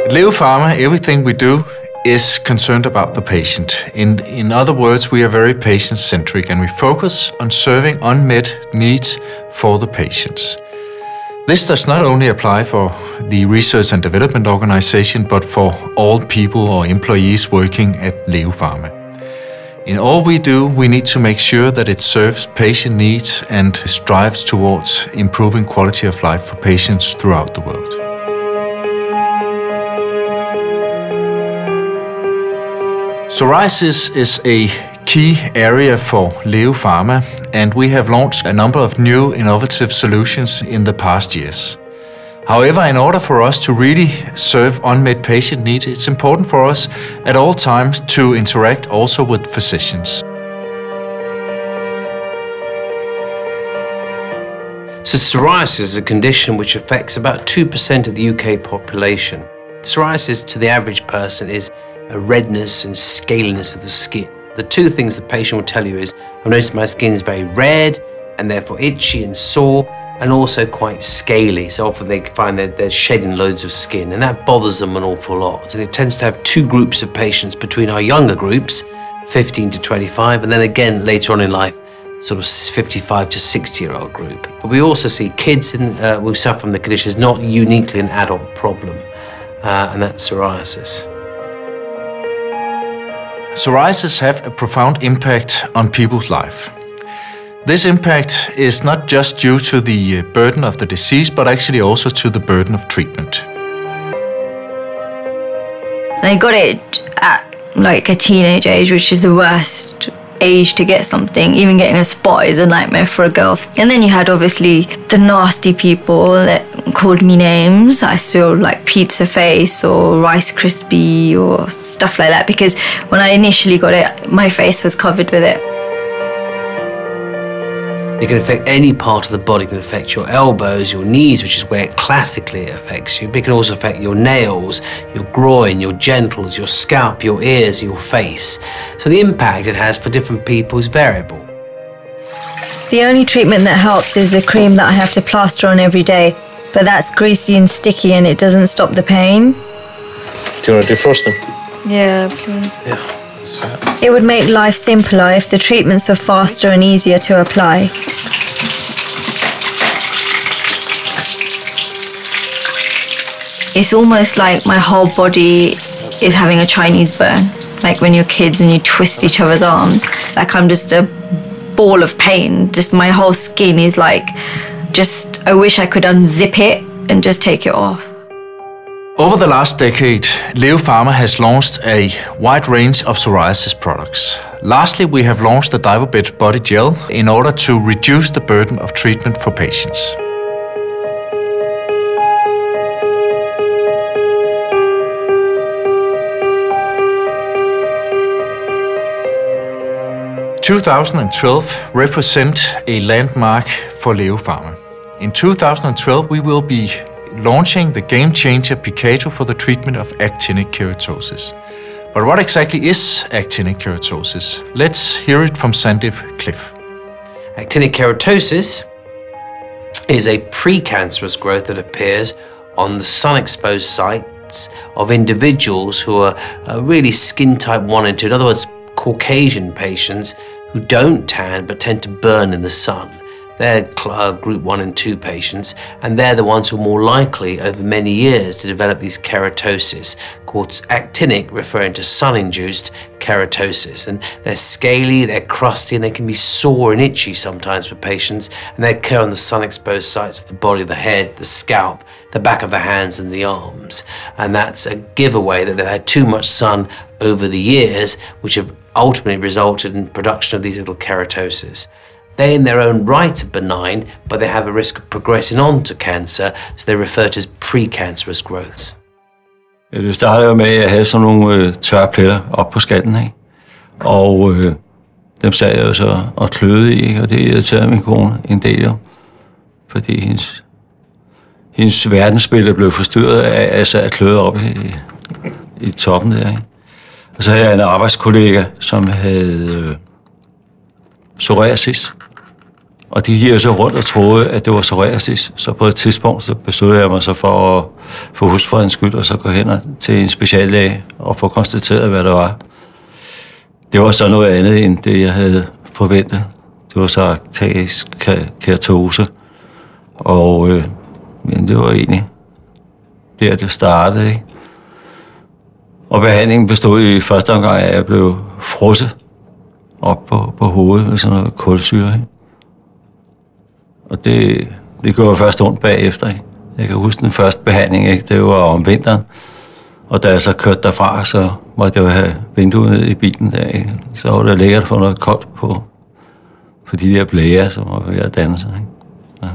At Leo Pharma, everything we do is concerned about the patient. In other words, we are very patient-centric and we focus on serving unmet needs for the patients. This does not only apply for the research and development organization, but for all people or employees working at Leo Pharma. In all we do, we need to make sure that it serves patient needs and strives towards improving quality of life for patients throughout the world. Psoriasis is a key area for Leo Pharma, and we have launched a number of new innovative solutions in the past years. However, in order for us to really serve unmet patient needs, it's important for us at all times to interact also with physicians. So psoriasis is a condition which affects about 2% of the UK population. Psoriasis to the average person is a redness and scaliness of the skin. The two things the patient will tell you is, I've noticed my skin is very red and therefore itchy and sore and also quite scaly. So often they find that they're shedding loads of skin and that bothers them an awful lot. And it tends to have two groups of patients between our younger groups, 15 to 25, and then again later on in life, sort of 55 to 60-year-old group. But we also see kids who suffer from the condition. It's not uniquely an adult problem, and that's psoriasis. Psoriasis have a profound impact on people's life. This impact is not just due to the burden of the disease, but actually also to the burden of treatment. I got it at like a teenage age, which is the worst age to get something. Even getting a spot is a nightmare for a girl. And then you had obviously the nasty people that called me names. I still like pizza face or Rice Krispie or stuff like that, because when I initially got it, my face was covered with it. It can affect any part of the body. It can affect your elbows, your knees, which is where it classically affects you. But it can also affect your nails, your groin, your genitals, your scalp, your ears, your face. So the impact it has for different people is variable. The only treatment that helps is the cream that I have to plaster on every day. But that's greasy and sticky and it doesn't stop the pain. Do you want to defrost them? Yeah, please. Yeah. It would make life simpler if the treatments were faster and easier to apply. It's almost like my whole body is having a Chinese burn. Like when you're kids and you twist each other's arms. Like I'm just a ball of pain. Just my whole skin is like, I wish I could unzip it and just take it off. Over the last decade, Leo Pharma has launched a wide range of psoriasis products. Lastly, we have launched the Divobet Body Gel in order to reduce the burden of treatment for patients. In 2012 represent a landmark for Leo Pharma. In 2012, we will be launching the game-changer Picato for the treatment of actinic keratosis. But what exactly is actinic keratosis? Let's hear it from Sandeep Cliff. Actinic keratosis is a precancerous growth that appears on the sun-exposed sites of individuals who are really skin type 1 and 2. In other words, Caucasian patients who don't tan but tend to burn in the sun. They're group 1 and 2 patients, and they're the ones who are more likely over many years to develop these keratosis, called actinic, referring to sun-induced keratosis. And they're scaly, they're crusty, and they can be sore and itchy sometimes for patients, and they occur on the sun-exposed sites of the body, the head, the scalp, the back of the hands and the arms. And that's a giveaway that they've had too much sun over the years, which have ultimately resulted in production of these little keratoses. They in their own right are benign, but they have a risk of progressing on to cancer, so they're referred to as precancerous growths. Det startede jo med, at jeg havde sådan nogle tørre pletter op på skallen, ikke? Og dem sad jeg jo så og kløede i, ikke? Og det irriterede min kone en del jo. Fordi hendes verdensbillede blev forstyrret af, at jeg sad og kløede op i toppen der, ikke? Og så havde jeg en arbejdskollega, som havde psoriasis. Og de gik jo så rundt og troede, at det var psoriasis. Så på et tidspunkt så besluttede jeg mig så for for husfredens skyld, og så gå hen til en speciallæge og få konstateret, hvad der var. Det var så noget andet end det, jeg havde forventet. Det var så arterisk keratose, og men det var egentlig der, det startede, ikke? Og behandlingen bestod i første omgang af, at jeg blev frosset op på hovedet med sådan noget kulsyre, ikke? Og det gjorde først ondt bagefter, ikke? Jeg kan huske den første behandling, ikke? Det var om vinteren, og da jeg så kørte derfra, så måtte jeg jo have vinduet ned i bilen der, ikke? Så var det lækkert at få noget koldt på de der blæger, som var ved at danne sig, ikke? Ja.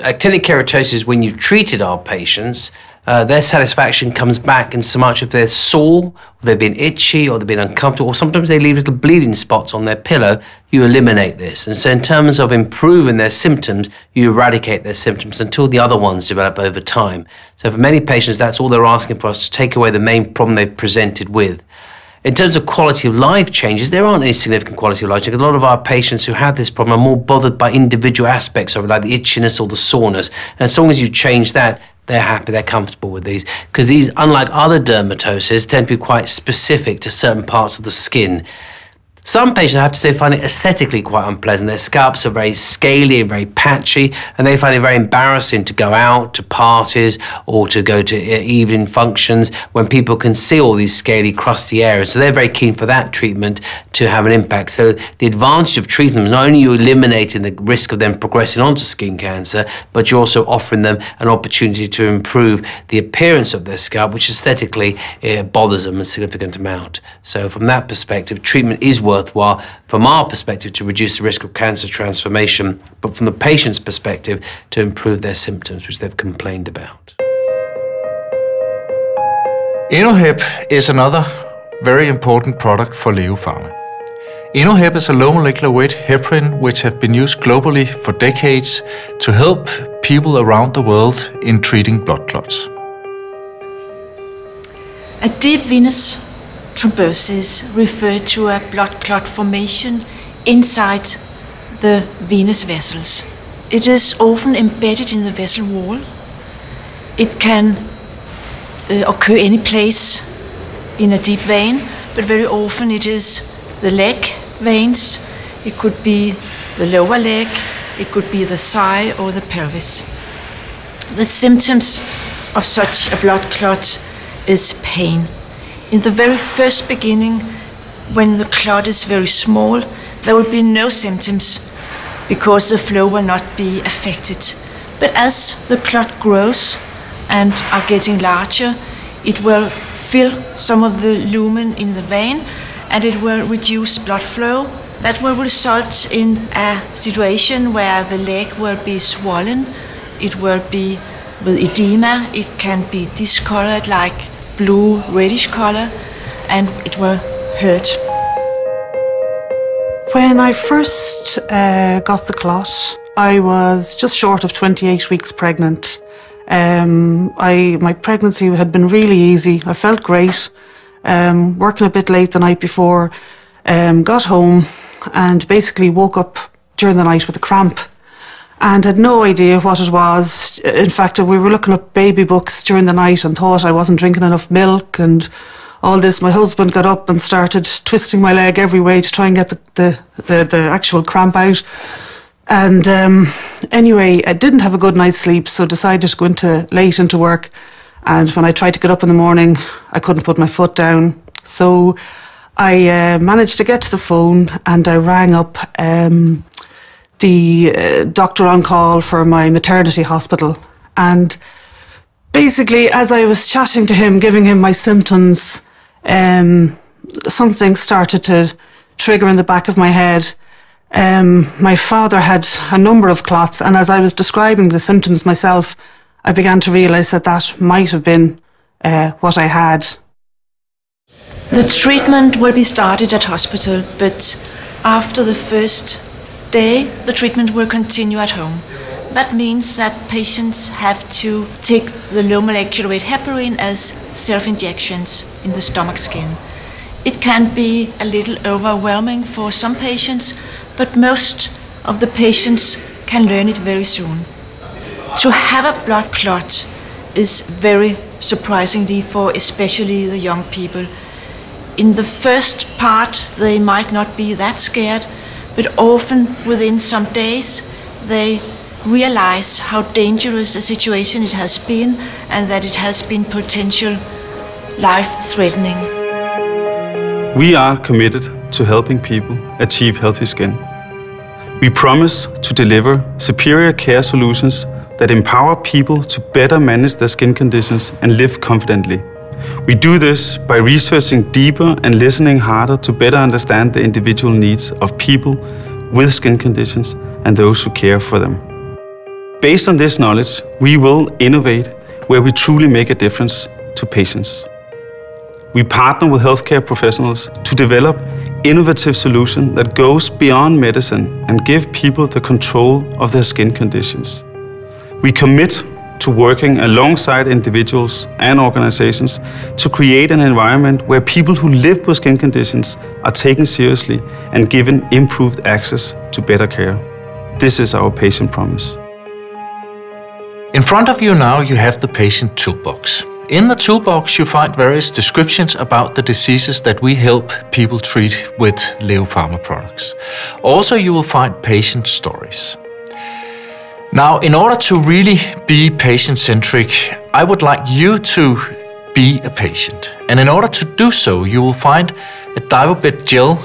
Actinic keratosis, when you've treated our patients, their satisfaction comes back in so much if they're sore, or they've been itchy, or they've been uncomfortable, or sometimes they leave little bleeding spots on their pillow, you eliminate this. And so in terms of improving their symptoms, you eradicate their symptoms until the other ones develop over time. So for many patients, that's all they're asking for us, to take away the main problem they've presented with. In terms of quality of life changes, there aren't any significant quality of life changes. A lot of our patients who have this problem are more bothered by individual aspects of it, like the itchiness or the soreness. And as long as you change that, they're happy, they're comfortable with these. Because these, unlike other dermatoses, tend to be quite specific to certain parts of the skin. Some patients, I have to say, find it aesthetically quite unpleasant. Their scalps are very scaly and very patchy, and they find it very embarrassing to go out to parties or to go to evening functions when people can see all these scaly, crusty areas. So they're very keen for that treatment to have an impact. So the advantage of treating them is not only you eliminating the risk of them progressing onto skin cancer, but you're also offering them an opportunity to improve the appearance of their scalp, which aesthetically bothers them a significant amount. So from that perspective, treatment is worthwhile from our perspective to reduce the risk of cancer transformation, but from the patient's perspective to improve their symptoms, which they've complained about. Inoheb is another very important product for Leo Pharma. Inoheb is a low molecular weight heparin which have been used globally for decades to help people around the world in treating blood clots. A deep venous thrombosis refers to a blood clot formation inside the venous vessels. It is often embedded in the vessel wall. It can occur any place in a deep vein, but very often it is the leg veins, it could be the lower leg, it could be the thigh or the pelvis. The symptoms of such a blood clot is pain. In the very first beginning, when the clot is very small, there will be no symptoms because the flow will not be affected. But as the clot grows and are getting larger, it will fill some of the lumen in the vein and it will reduce blood flow. That will result in a situation where the leg will be swollen, it will be with edema, it can be discolored like blue reddish color, and it will hurt. When I first got the clot, I was just short of 28 weeks pregnant. My pregnancy had been really easy. I felt great. Working a bit late the night before, got home and basically woke up during the night with a cramp and had no idea what it was. In fact, we were looking up baby books during the night and thought I wasn't drinking enough milk and all this. My husband got up and started twisting my leg every way to try and get the actual cramp out. And anyway, I didn't have a good night's sleep, so decided to go late into work. And when I tried to get up in the morning, I couldn't put my foot down. So I managed to get to the phone and I rang up the doctor on call for my maternity hospital. And basically, as I was chatting to him, giving him my symptoms, something started to trigger in the back of my head. My father had a number of clots, and as I was describing the symptoms myself, I began to realise that that might have been what I had. The treatment will be started at hospital, but after the first day, the treatment will continue at home. That means that patients have to take the low molecular weight heparin as self-injections in the stomach skin. It can be a little overwhelming for some patients, but most of the patients can learn it very soon. To have a blood clot is very surprisingly for especially the young people. In the first part, they might not be that scared, but often within some days, they realize how dangerous a situation it has been and that it has been potential life-threatening. We are committed to helping people achieve healthy skin. We promise to deliver superior care solutions that empower people to better manage their skin conditions and live confidently. We do this by researching deeper and listening harder to better understand the individual needs of people with skin conditions and those who care for them. Based on this knowledge, we will innovate where we truly make a difference to patients. We partner with healthcare professionals to develop innovative solutions that goes beyond medicine and give people the control of their skin conditions. We commit to working alongside individuals and organizations to create an environment where people who live with skin conditions are taken seriously and given improved access to better care. This is our patient promise. In front of you now you have the patient toolbox. In the toolbox you find various descriptions about the diseases that we help people treat with Leo Pharma products. Also you will find patient stories. Now, in order to really be patient-centric, I would like you to be a patient. And in order to do so, you will find a Divobet gel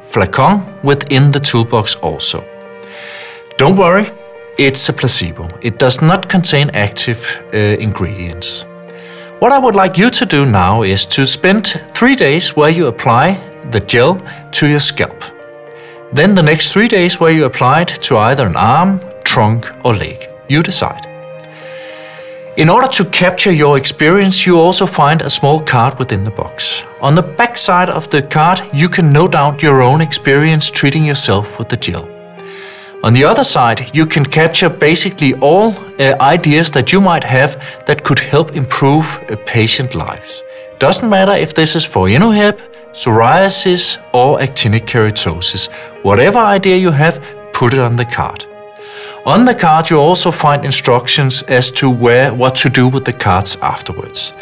flacon within the toolbox also. Don't worry, it's a placebo. It does not contain active ingredients. What I would like you to do now is to spend 3 days where you apply the gel to your scalp. Then the next 3 days where you apply it to either an arm, trunk or leg. You decide. In order to capture your experience, you also find a small card within the box. On the back side of the card, you can note down your own experience treating yourself with the gel. On the other side, you can capture basically all ideas that you might have that could help improve patient lives. Doesn't matter if this is for InnoHep, psoriasis or actinic keratosis. Whatever idea you have, put it on the card. On the card you also find instructions as to what to do with the cards afterwards.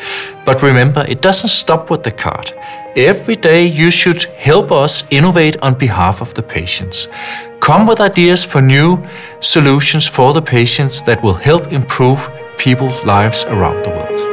But remember, it doesn't stop with the card. Every day you should help us innovate on behalf of the patients. Come with ideas for new solutions for the patients that will help improve people's lives around the world.